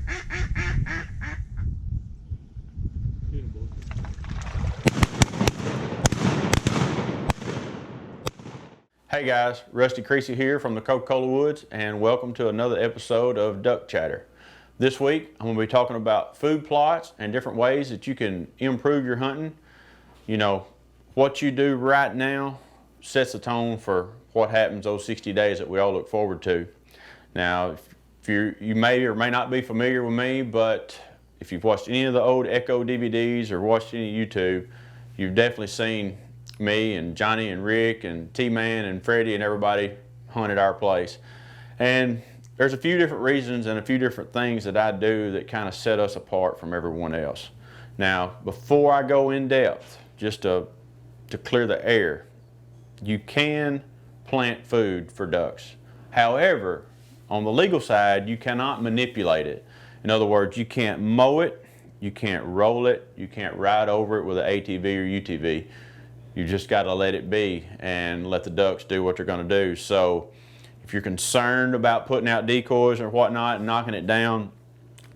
Hey guys, Rusty Creasy here from the Coca-Cola Woods, and welcome to another episode of Duck Chatter. This week I'm going to be talking about food plots and different ways that you can improve your hunting. You know, what you do right now sets the tone for what happens those 60 days that we all look forward to. Now, if you may or may not be familiar with me, but if you've watched any of the old Echo DVDs or watched any YouTube, you've definitely seen me and Johnny and Rick and T-Man and Freddie and everybody hunt at our place. And there's a few different reasons and a few different things that I do that kind of set us apart from everyone else. Now, before I go in depth, just to clear the air, you can plant food for ducks. However, on the legal side, you cannot manipulate it. In other words, you can't mow it, you can't roll it, you can't ride over it with an ATV or UTV. You just got to let it be and let the ducks do what they're going to do. So if you're concerned about putting out decoys or whatnot and knocking it down,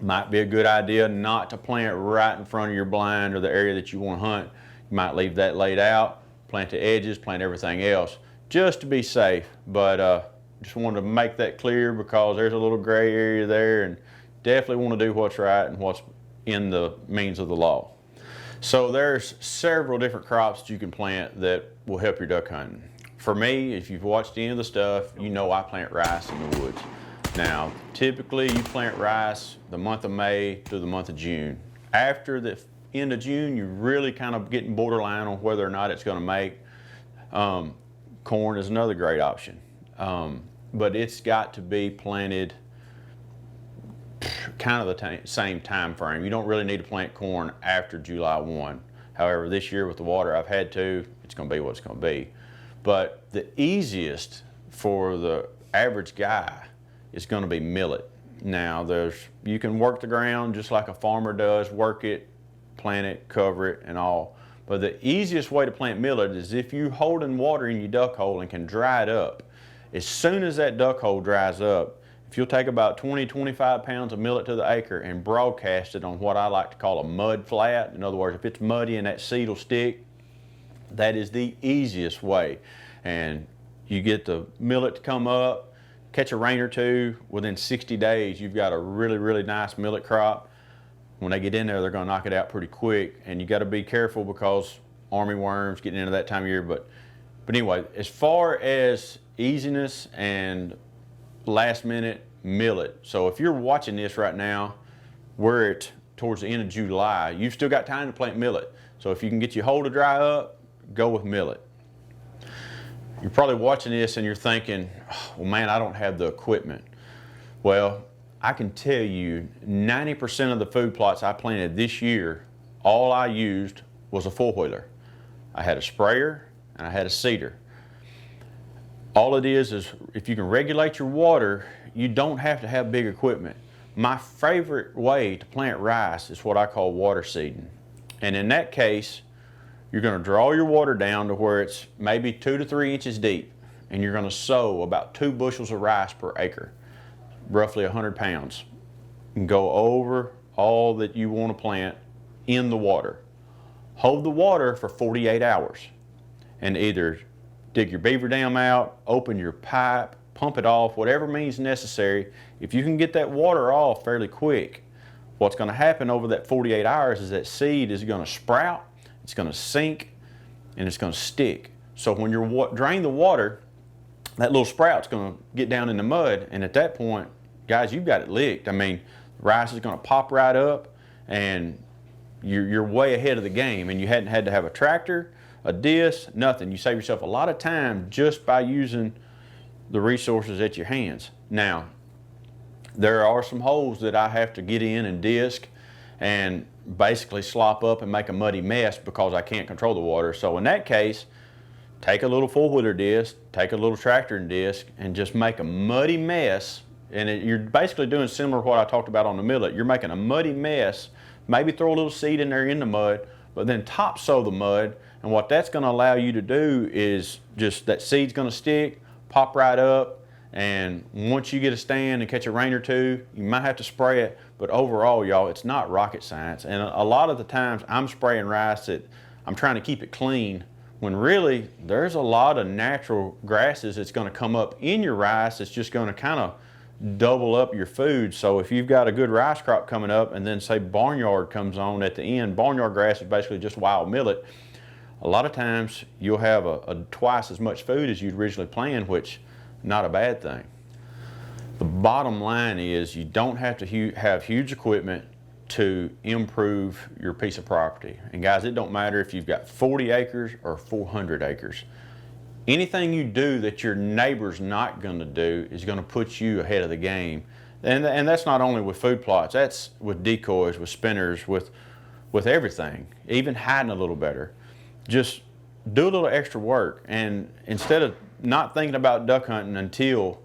might be a good idea not to plant right in front of your blind or the area that you want to hunt. You might leave that laid out, plant the edges, plant everything else, just to be safe. But just wanted to make that clear because there's a little gray area there, and definitely want to do what's right and what's in the means of the law. So there's several different crops that you can plant that will help your duck hunting. For me, if you've watched any of the stuff, you know I plant rice in the woods. Now, typically you plant rice the month of May through the month of June. After the end of June, you're really kind of getting borderline on whether or not it's going to make. Corn is another great option, but it's got to be planted kind of the same time frame. You don't really need to plant corn after July 1. However, this year with the water I've had to, it's going to be what it's going to be. But the easiest for the average guy is going to be millet. Now, you can work the ground just like a farmer does, work it, plant it, cover it, and all. But the easiest way to plant millet is if you hold in water in your duck hole and can dry it up. As soon as that duck hole dries up, if you'll take about 20-25 pounds of millet to the acre and broadcast it on what I like to call a mud flat, in other words, if it's muddy and that seed will stick, that is the easiest way. And you get the millet to come up, catch a rain or two, within 60 days you've got a really, really nice millet crop. When they get in there, they're going to knock it out pretty quick, and you got to be careful because army worms getting into that time of year. But anyway, as far as easiness and last minute millet. So if you're watching this right now, we're towards the end of July, you've still got time to plant millet. So if you can get your hole to dry up, go with millet. You're probably watching this and you're thinking, well man, I don't have the equipment. Well, I can tell you 90% of the food plots I planted this year, all I used was a four-wheeler. I had a sprayer and I had a seeder. All it is if you can regulate your water, you don't have to have big equipment. My favorite way to plant rice is what I call water seeding. And in that case, you're going to draw your water down to where it's maybe 2 to 3 inches deep, and you're going to sow about 2 bushels of rice per acre, roughly 100 pounds. And go over all that you want to plant in the water. Hold the water for 48 hours and either dig your beaver dam out, open your pipe, pump it off, whatever means necessary. If you can get that water off fairly quick, what's going to happen over that 48 hours is that seed is going to sprout, it's going to sink, and it's going to stick. So when you drain the water, that little sprout's going to get down in the mud, and at that point, guys, you've got it licked. I mean, rice is going to pop right up, and you're way ahead of the game, and you hadn't had to have a tractor, a disc, nothing. You save yourself a lot of time just by using the resources at your hands. Now, there are some holes that I have to get in and disc and basically slop up and make a muddy mess because I can't control the water. So in that case, take a little four-wheeler disc, take a little tractor and disc, and just make a muddy mess. And you're basically doing similar to what I talked about on the millet. You're making a muddy mess, maybe throw a little seed in there in the mud, but then top sow the mud. And what that's going to allow you to do is just that seed's going to stick, pop right up, And once you get a stand and catch a rain or two, you might have to spray it, but overall, y'all, it's not rocket science. And a lot of the times I'm spraying rice that I'm trying to keep it clean, when really there's a lot of natural grasses that's going to come up in your rice that's just going to kind of double up your food. So if you've got a good rice crop coming up and then say barnyard comes on at the end, barnyard grass is basically just wild millet, a lot of times you'll have a twice as much food as you'd originally planned, which not a bad thing. The bottom line is you don't have to have huge equipment to improve your piece of property. And guys, it don't matter if you've got 40 acres or 400 acres. Anything you do that your neighbor's not going to do is going to put you ahead of the game. And that's not only with food plots, that's with decoys, with spinners, with everything, even hiding a little better. Just do a little extra work, and instead of not thinking about duck hunting until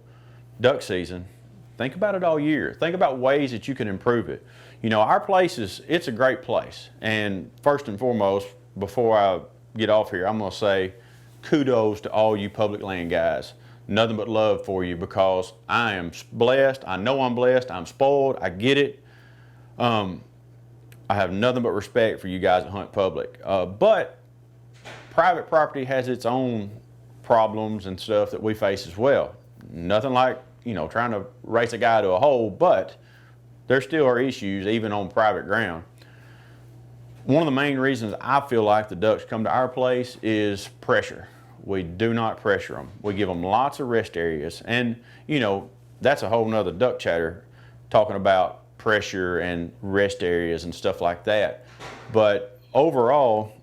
duck season, think about it all year. Think about ways that you can improve it. You know, our place it's a great place. And first and foremost, before I get off here, I'm going to say kudos to all you public land guys. Nothing but love for you, because I am blessed. I know I'm blessed. I'm spoiled. I get it. I have nothing but respect for you guys that hunt public. But private property has its own problems and stuff that we face as well. Nothing like, you know, trying to race a guy to a hole, but there still are issues even on private ground. One of the main reasons I feel like the ducks come to our place is pressure. We do not pressure them. We give them lots of rest areas. And, you know, that's a whole nother duck chatter, talking about pressure and rest areas and stuff like that. But overall,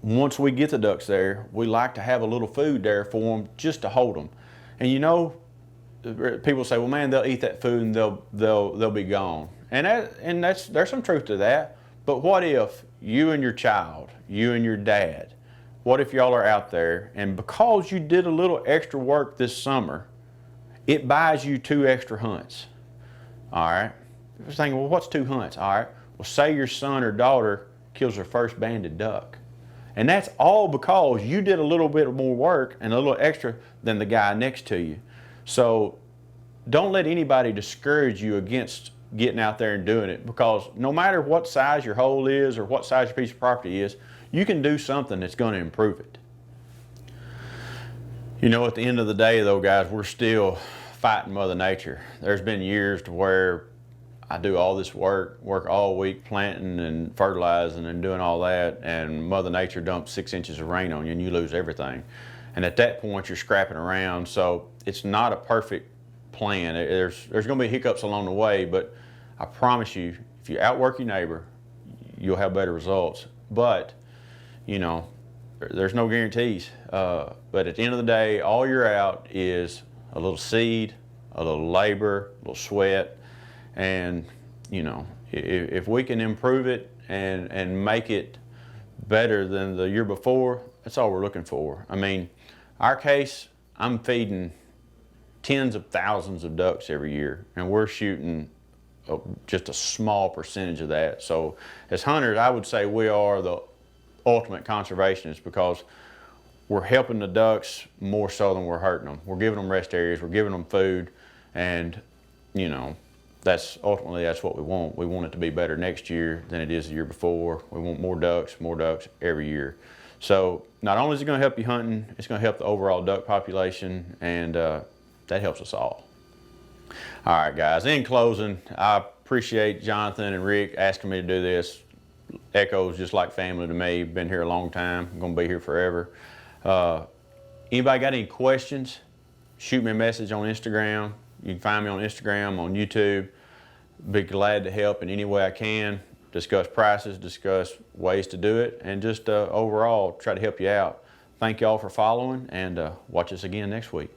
once we get the ducks there, we like to have a little food there for them just to hold them. And you know, people say, well, man, they'll eat that food and they'll be gone. And there's some truth to that. But what if you and your child, you and your dad, what if y'all are out there and because you did a little extra work this summer, it buys you 2 extra hunts? All right. You're thinking, well, what's 2 hunts? All right. Well, say your son or daughter kills their first banded duck. And that's all because you did a little bit more work and a little extra than the guy next to you. So don't let anybody discourage you against getting out there and doing it, because no matter what size your hole is or what size your piece of property is, you can do something that's going to improve it. You know, at the end of the day though, guys, we're still fighting Mother Nature. There's been years to where I do all this work all week planting and fertilizing and doing all that, and Mother Nature dumps 6 inches of rain on you and you lose everything. And at that point you're scrapping around, so it's not a perfect plan. There's going to be hiccups along the way, but I promise you, if you outwork your neighbor, you'll have better results. But, you know, there's no guarantees. But at the end of the day, all you're out is a little seed, a little labor, a little sweat. And, you know, if we can improve it and make it better than the year before, that's all we're looking for. I mean, our case, I'm feeding tens of thousands of ducks every year, and we're shooting just a small percentage of that. So as hunters, I would say we are the ultimate conservationists, because we're helping the ducks more so than we're hurting them. We're giving them rest areas, we're giving them food, and, you know, that's what we want. We want it to be better next year than it is the year before. We want more ducks every year. So not only is it going to help you hunting, it's going to help the overall duck population, and that helps us all. All right, guys, in closing, I appreciate Jonathan and Rick asking me to do this. Echo's just like family to me. Been here a long time. I'm going to be here forever. Anybody got any questions? Shoot me a message on Instagram. You can find me on Instagram, on YouTube. Be glad to help in any way I can. Discuss prices, discuss ways to do it, and just overall try to help you out. Thank y'all for following, and watch us again next week.